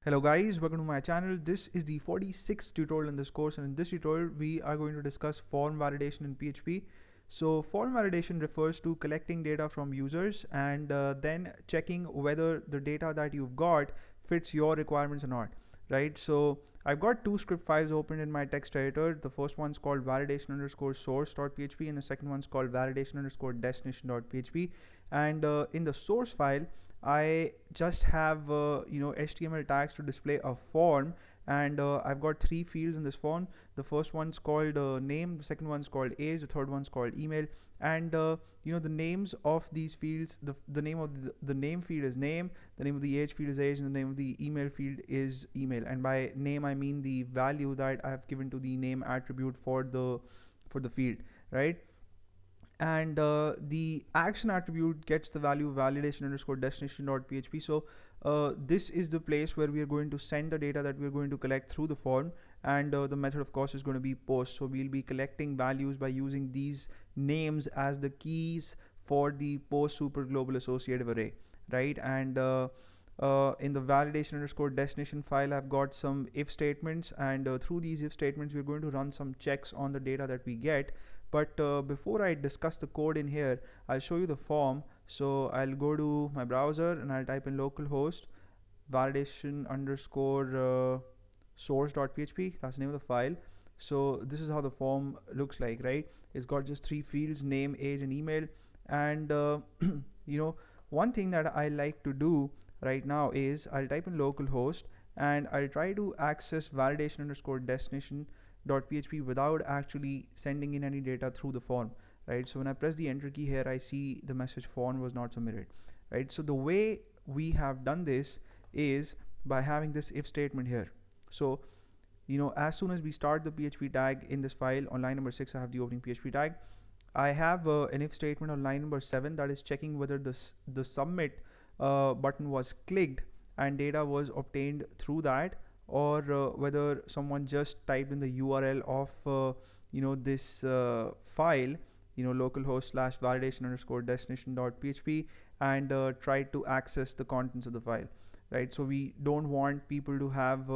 Hello guys, welcome to my channel. This is the 46th tutorial in this course, and in this tutorial we are going to discuss form validation in PHP. So form validation refers to collecting data from users and then checking whether the data that you've got fits your requirements or not, right? So I've got two script files open in my text editor. The first one's called validation underscore source.php and the second one's called validation underscore destination.php. And in the source file, I just have HTML tags to display a form, and I've got three fields in this form. The first one's called name, the second one's called age, the third one's called email. And the names of these fields, the name of the name field is name, the name of the age field is age, and the name of the email field is email. And by name I mean the value that I have given to the name attribute for the field, right? And the action attribute gets the value validation underscore destination.php. So this is the place where we are going to send the data that we are going to collect through the form, and the method of course is going to be post. So we'll be collecting values by using these names as the keys for the post super global associative array, right? And in the validation underscore destination file, I've got some if statements, and through these if statements we're going to run some checks on the data that we get. But before I discuss the code in here, I'll show you the form. So I'll go to my browser and I'll type in localhost validation underscore source.php. That's the name of the file. So this is how the form looks like, right? It's got just three fields: name, age, and email. And one thing that I like to do right now is I'll type in localhost and I'll try to access validation underscore destination.php without actually sending in any data through the form, right? So when I press the enter key here, I see the message form was not submitted, right? So the way we have done this is by having this if statement here. So as soon as we start the PHP tag in this file on line number 6, I have the opening PHP tag. I have an if statement on line number 7 that is checking whether the submit button was clicked and data was obtained through that, or whether someone just typed in the URL of this file, localhost / validation underscore destination.php, and tried to access the contents of the file, right? So we don't want people to have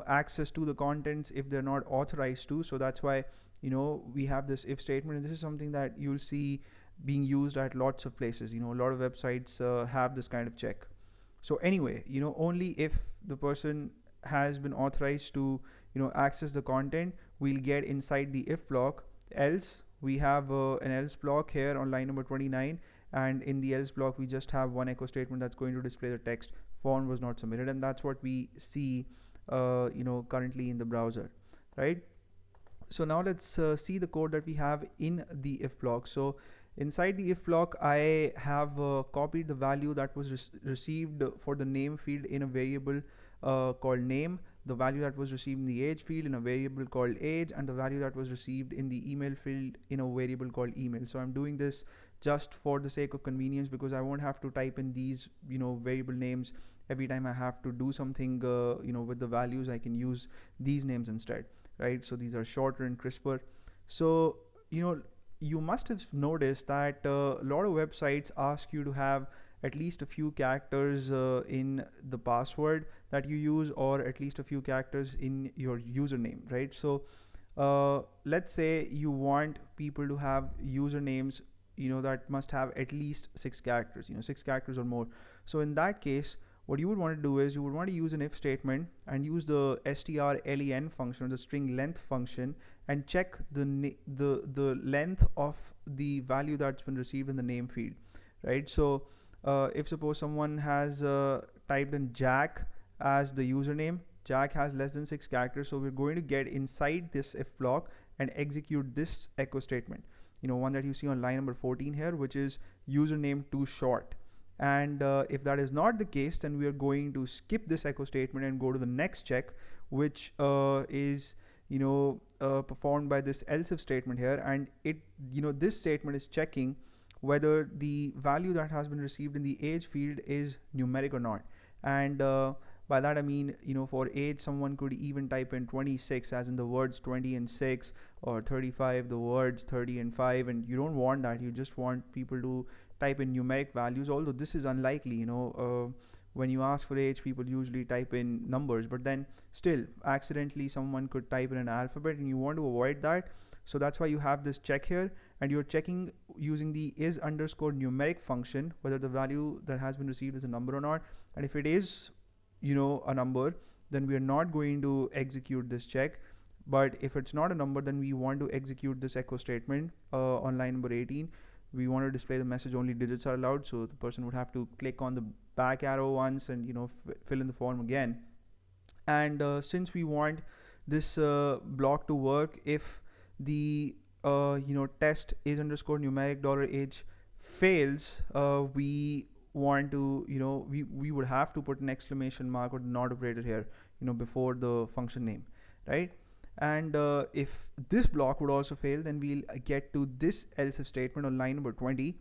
access to the contents if they're not authorized to. So that's why we have this if statement, and this is something that you'll see being used at lots of places. A lot of websites have this kind of check. So anyway, only if the person has been authorized to access the content, we'll get inside the if block. Else, we have an else block here on line number 29, and in the else block we just have one echo statement that's going to display the text form was not submitted, and that's what we see currently in the browser, right? So now let's see the code that we have in the if block. So inside the if block, I have copied the value that was received for the name field in a variable called name, the value that was received in the age field in a variable called age, and the value that was received in the email field in a variable called email. So I'm doing this just for the sake of convenience, because I won't have to type in these variable names every time I have to do something with the values. I can use these names instead, right? So these are shorter and crisper. So you must have noticed that a lot of websites ask you to have at least a few characters in the password that you use, or at least a few characters in your username, right? So let's say you want people to have usernames that must have at least 6 characters, 6 characters or more. So in that case, what you would want to do is you would want to use an if statement and use the strlen function, or the string length function, and check the length of the value that's been received in the name field, right? So if suppose someone has typed in Jack as the username, Jack has less than 6 characters, so we're going to get inside this if block and execute this echo statement, one that you see on line number 14 here, which is username too short. And if that is not the case, then we are going to skip this echo statement and go to the next check, which is performed by this else if statement here. And this statement is checking whether the value that has been received in the age field is numeric or not. And by that I mean, for age, someone could even type in 26 as in the words 20 and 6, or 35 the words 30 and 5, and you don't want that. You just want people to type in numeric values, although this is unlikely. when you ask for age, people usually type in numbers, but then still accidentally someone could type in an alphabet, and you want to avoid that. So that's why you have this check here, and you're checking using the is underscore numeric function whether the value that has been received is a number or not. And if it is, a number, then we are not going to execute this check. But if it's not a number, then we want to execute this echo statement on line number 18. We want to display the message only digits are allowed, so the person would have to click on the back arrow once and fill in the form again. And since we want this block to work, if the test is underscore numeric $age fails, we want to we would have to put an exclamation mark or not operator here before the function name, right? And if this block would also fail, then we'll get to this else if statement on line number 20,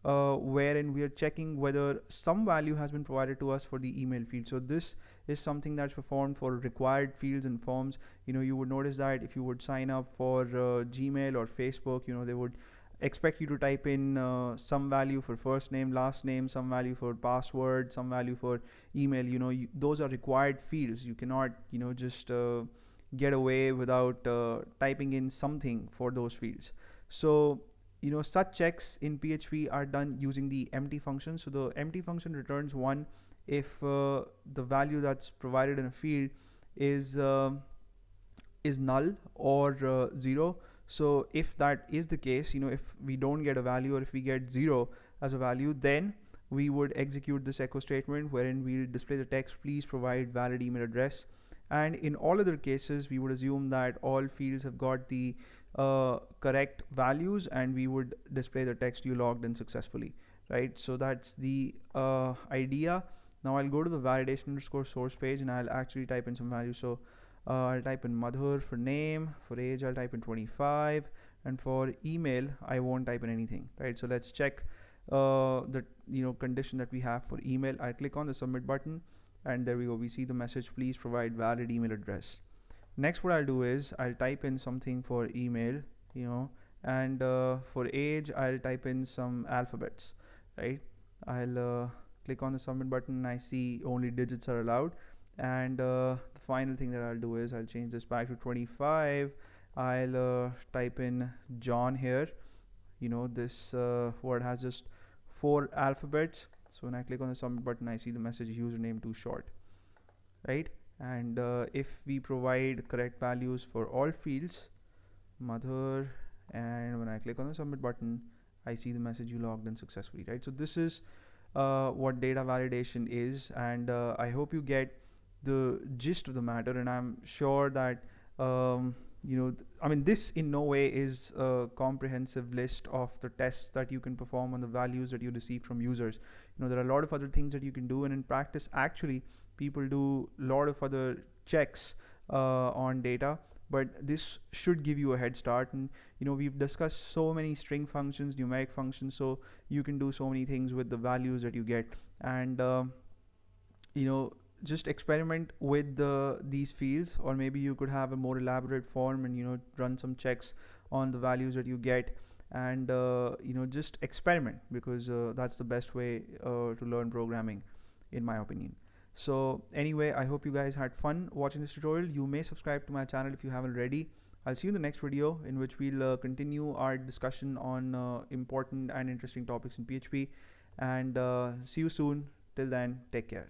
wherein we are checking whether some value has been provided to us for the email field. So this is something that's performed for required fields and forms. You would notice that if you would sign up for Gmail or Facebook, they would expect you to type in some value for first name, last name, some value for password, some value for email. Those are required fields. You cannot just get away without typing in something for those fields. So such checks in PHP are done using the empty function. So the empty function returns 1 if the value that's provided in a field is null or 0. So if that is the case, if we don't get a value, or if we get 0 as a value, then we would execute this echo statement wherein we'll display the text, please provide valid email address. And in all other cases, we would assume that all fields have got the correct values, and we would display the text, you logged in successfully, right? So that's the idea. Now I'll go to the validation underscore source page, and I'll actually type in some values. So I'll type in mother for name, for age I'll type in 25, and for email I won't type in anything, right? So let's check the condition that we have for email. I click on the submit button, and there we go, we see the message, please provide valid email address. Next, what I'll do is I'll type in something for email, and for age I'll type in some alphabets, right? I'll click on the submit button, and I see only digits are allowed. And the final thing that I'll do is I'll change this back to 25. I'll type in John here. This word has just 4 alphabets. So when I click on the submit button, I see the message username too short, right? And if we provide correct values for all fields, mother, and when I click on the submit button, I see the message, you logged in successfully, right? So this is what data validation is, and I hope you get the gist of the matter. And I'm sure that this in no way is a comprehensive list of the tests that you can perform on the values that you receive from users. There are a lot of other things that you can do, and in practice actually people do a lot of other checks on data, but this should give you a head start. And we've discussed so many string functions, numeric functions, so you can do so many things with the values that you get. And just experiment with these fields, or maybe you could have a more elaborate form and run some checks on the values that you get, and just experiment, because that's the best way to learn programming, in my opinion. So anyway, I hope you guys had fun watching this tutorial. You may subscribe to my channel if you haven't already. I'll see you in the next video, in which we'll continue our discussion on important and interesting topics in PHP, and see you soon. Till then, take care.